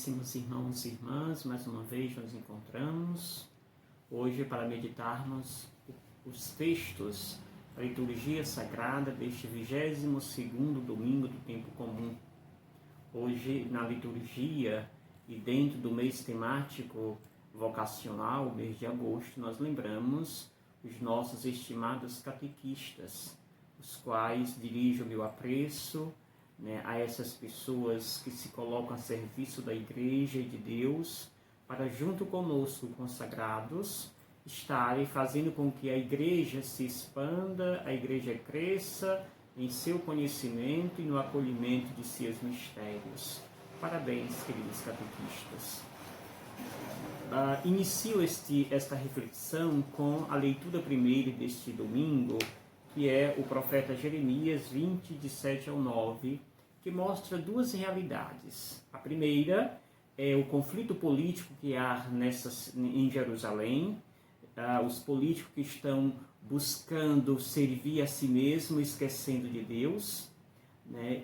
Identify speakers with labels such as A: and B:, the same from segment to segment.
A: Caríssimos irmãos e irmãs, mais uma vez nos encontramos hoje para meditarmos os textos da liturgia sagrada deste 22º domingo do tempo comum. Hoje, na liturgia e dentro do mês temático vocacional, o mês de agosto, nós lembramos os nossos estimados catequistas, os quais dirijo o meu apreço a essas pessoas que se colocam a serviço da Igreja e de Deus, para junto conosco, consagrados, estarem fazendo com que a Igreja se expanda, a Igreja cresça em seu conhecimento e no acolhimento de seus mistérios. Parabéns, queridos catequistas. Inicio esta reflexão com a leitura primeira deste domingo, que é o profeta Jeremias 20, de 7 ao 9, que mostra duas realidades. A primeira é o conflito político que há em Jerusalém, os políticos que estão buscando servir a si mesmo, esquecendo de Deus,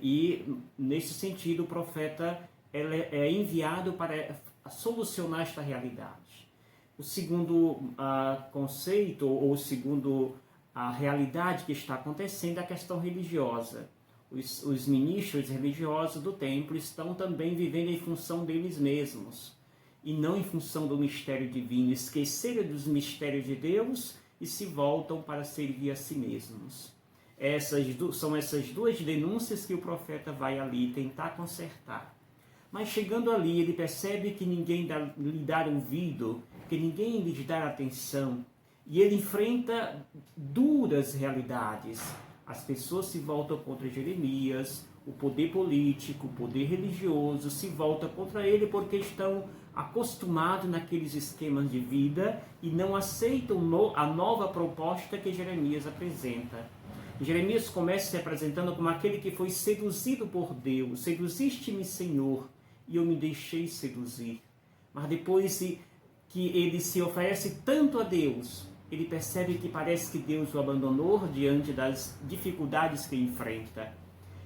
A: e nesse sentido o profeta é enviado para solucionar esta realidade. O segundo conceito, ou o segundo a realidade que está acontecendo é a questão religiosa. Os ministros religiosos do templo estão também vivendo em função deles mesmos e não em função do mistério divino. Esqueceram dos mistérios de Deus e se voltam para servir a si mesmos. São essas duas denúncias que o profeta vai ali tentar consertar. Mas chegando ali, ele percebe que ninguém lhe dá ouvido, que ninguém lhe dá atenção. E ele enfrenta duras realidades. As pessoas se voltam contra Jeremias, o poder político, o poder religioso se volta contra ele porque estão acostumados naqueles esquemas de vida e não aceitam a nova proposta que Jeremias apresenta. Jeremias começa se apresentando como aquele que foi seduzido por Deus. Seduziste-me, Senhor, e eu me deixei seduzir. Mas depois que ele se oferece tanto a Deus, ele percebe que parece que Deus o abandonou diante das dificuldades que enfrenta.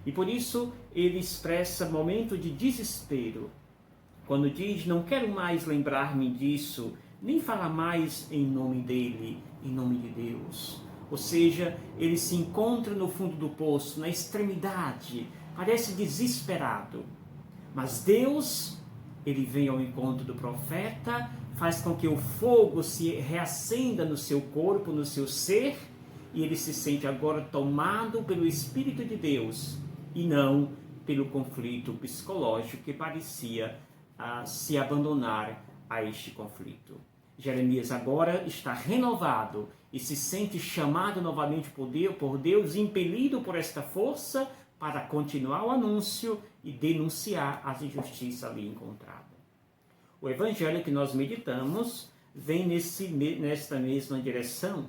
A: E por isso ele expressa momento de desespero, quando diz: não quero mais lembrar-me disso, nem falar mais em nome dele, em nome de Deus. Ou seja, ele se encontra no fundo do poço, na extremidade, parece desesperado. Mas Deus, ele vem ao encontro do profeta, faz com que o fogo se reacenda no seu corpo, no seu ser, e ele se sente agora tomado pelo Espírito de Deus, e não pelo conflito psicológico que parecia se abandonar a este conflito. Jeremias agora está renovado e se sente chamado novamente por Deus, impelido por esta força para continuar o anúncio e denunciar as injustiças ali encontradas. O evangelho que nós meditamos vem nesta mesma direção.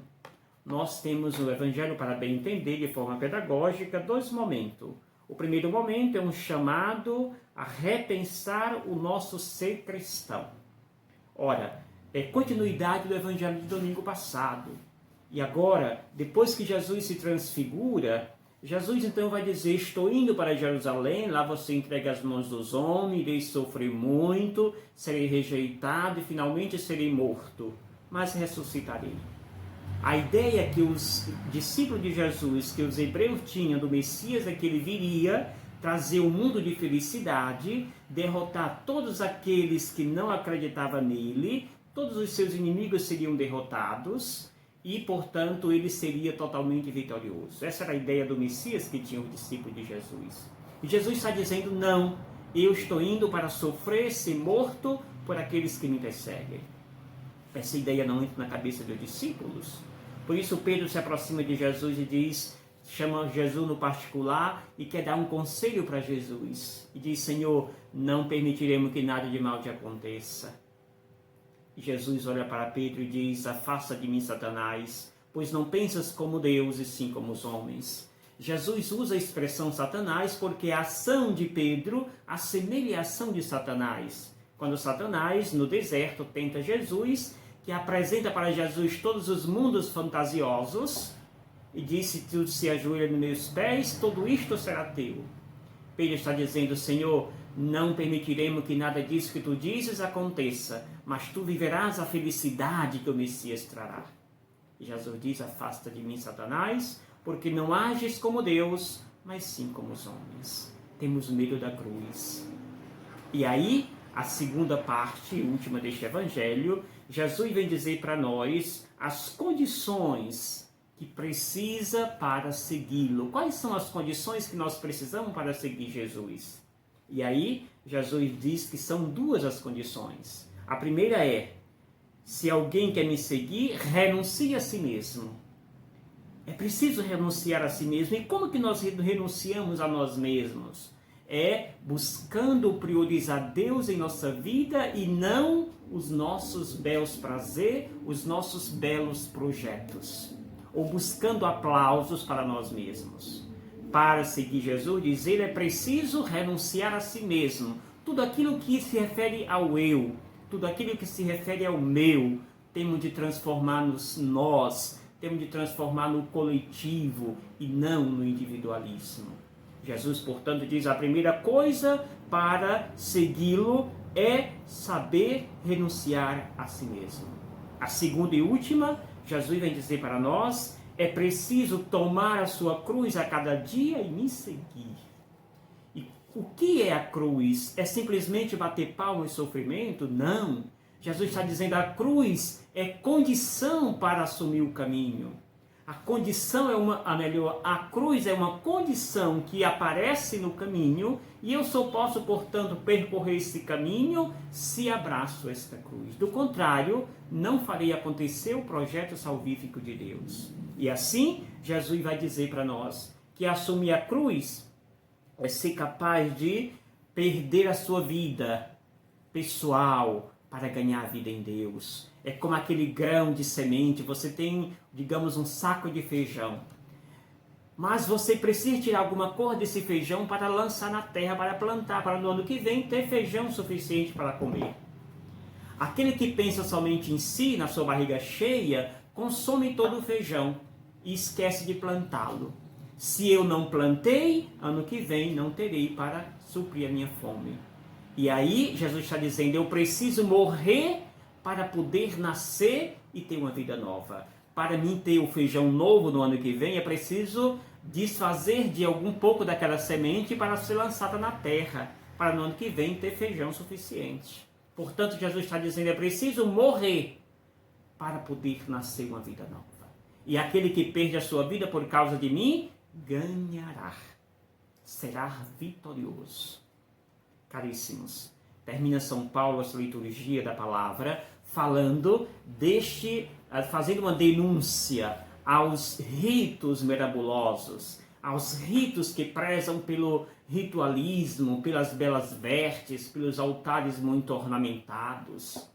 A: Nós temos o evangelho, para bem entender de forma pedagógica, dois momentos. O primeiro momento é um chamado a repensar o nosso ser cristão. Ora, é continuidade do evangelho do domingo passado. E agora, depois que Jesus se transfigura, Jesus então vai dizer: estou indo para Jerusalém, lá você entrega as mãos dos homens, irei sofrer muito, serei rejeitado e finalmente serei morto, mas ressuscitarei. A ideia que os discípulos de Jesus, que os hebreus tinham do Messias, é que ele viria trazer um mundo de felicidade, derrotar todos aqueles que não acreditavam nele, todos os seus inimigos seriam derrotados, e, portanto, ele seria totalmente vitorioso. Essa era a ideia do Messias que tinha os discípulos de Jesus. E Jesus está dizendo: não, eu estou indo para sofrer, ser morto por aqueles que me perseguem. Essa ideia não entra na cabeça dos discípulos. Por isso Pedro se aproxima de Jesus e chama Jesus no particular e quer dar um conselho para Jesus. E diz: Senhor, não permitiremos que nada de mal te aconteça. Jesus olha para Pedro e diz: afasta de mim, Satanás, pois não pensas como Deus e sim como os homens. Jesus usa a expressão Satanás porque a ação de Pedro assemelha a ação de Satanás. Quando Satanás, no deserto, tenta Jesus, que apresenta para Jesus todos os mundos fantasiosos, e diz: se tu se ajoelha nos meus pés, tudo isto será teu. Pedro está dizendo: Senhor, não permitiremos que nada disso que tu dizes aconteça, mas tu viverás a felicidade que o Messias trará. E Jesus diz: afasta de mim, Satanás, porque não ages como Deus, mas sim como os homens. Temos medo da cruz. E aí, a segunda parte, última deste evangelho, Jesus vem dizer para nós as condições que precisa para segui-lo. Quais são as condições que nós precisamos para seguir Jesus? E aí, Jesus diz que são duas as condições. A primeira é: se alguém quer me seguir, renuncie a si mesmo. É preciso renunciar a si mesmo. E como que nós renunciamos a nós mesmos? É buscando priorizar Deus em nossa vida e não os nossos belos prazeres, os nossos belos projetos. Ou buscando aplausos para nós mesmos. Para seguir Jesus, dizer, é preciso renunciar a si mesmo. Tudo aquilo que se refere ao eu, tudo aquilo que se refere ao meu, temos de transformar nos nós, temos de transformar no coletivo e não no individualismo. Jesus, portanto, diz: a primeira coisa para segui-lo é saber renunciar a si mesmo. A segunda e última, Jesus vem dizer para nós, é preciso tomar a sua cruz a cada dia e me seguir. E o que é a cruz? É simplesmente bater palma em sofrimento? Não. Jesus está dizendo: a cruz é condição para assumir o caminho. A condição a cruz é uma condição que aparece no caminho e eu só posso, portanto, percorrer esse caminho se abraço esta cruz. Do contrário, não farei acontecer o projeto salvífico de Deus. E assim, Jesus vai dizer para nós que assumir a cruz é ser capaz de perder a sua vida pessoal para ganhar a vida em Deus. É como aquele grão de semente. Você tem, digamos, um saco de feijão. Mas você precisa tirar alguma cor desse feijão para lançar na terra, para plantar, para no ano que vem ter feijão suficiente para comer. Aquele que pensa somente em si, na sua barriga cheia, consome todo o feijão e esquece de plantá-lo. Se eu não plantei, ano que vem não terei para suprir a minha fome. E aí Jesus está dizendo: eu preciso morrer para poder nascer e ter uma vida nova. Para mim ter o feijão novo no ano que vem, é preciso desfazer de algum pouco daquela semente para ser lançada na terra, para no ano que vem ter feijão suficiente. Portanto, Jesus está dizendo: é preciso morrer para poder nascer uma vida nova. E aquele que perde a sua vida por causa de mim, ganhará. Será vitorioso. Caríssimos, termina São Paulo a sua liturgia da palavra fazendo uma denúncia aos ritos mirabulosos, aos ritos que prezam pelo ritualismo, pelas belas vestes, pelos altares muito ornamentados.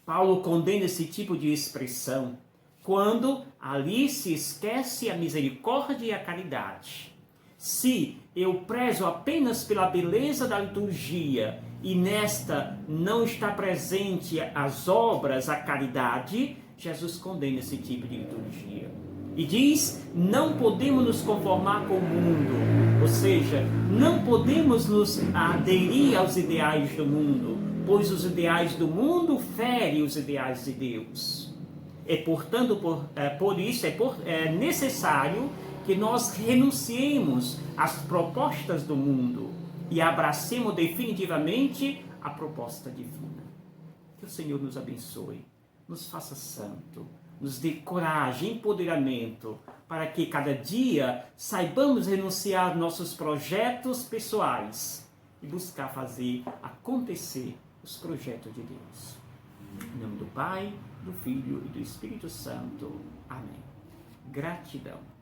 A: Paulo condena esse tipo de expressão quando ali se esquece a misericórdia e a caridade. Se eu prezo apenas pela beleza da liturgia e nesta não está presente as obras, a caridade, Jesus condena esse tipo de liturgia. E diz: não podemos nos conformar com o mundo, ou seja, não podemos nos aderir aos ideais do mundo, pois os ideais do mundo ferem os ideais de Deus. Portanto, por isso é necessário que nós renunciemos às propostas do mundo e abracemos definitivamente a proposta divina. Que o Senhor nos abençoe, nos faça santo, nos dê coragem, empoderamento, para que cada dia saibamos renunciar nossos projetos pessoais e buscar fazer acontecer os projetos de Deus. Em nome do Pai, do Filho e do Espírito Santo. Amém. Gratidão.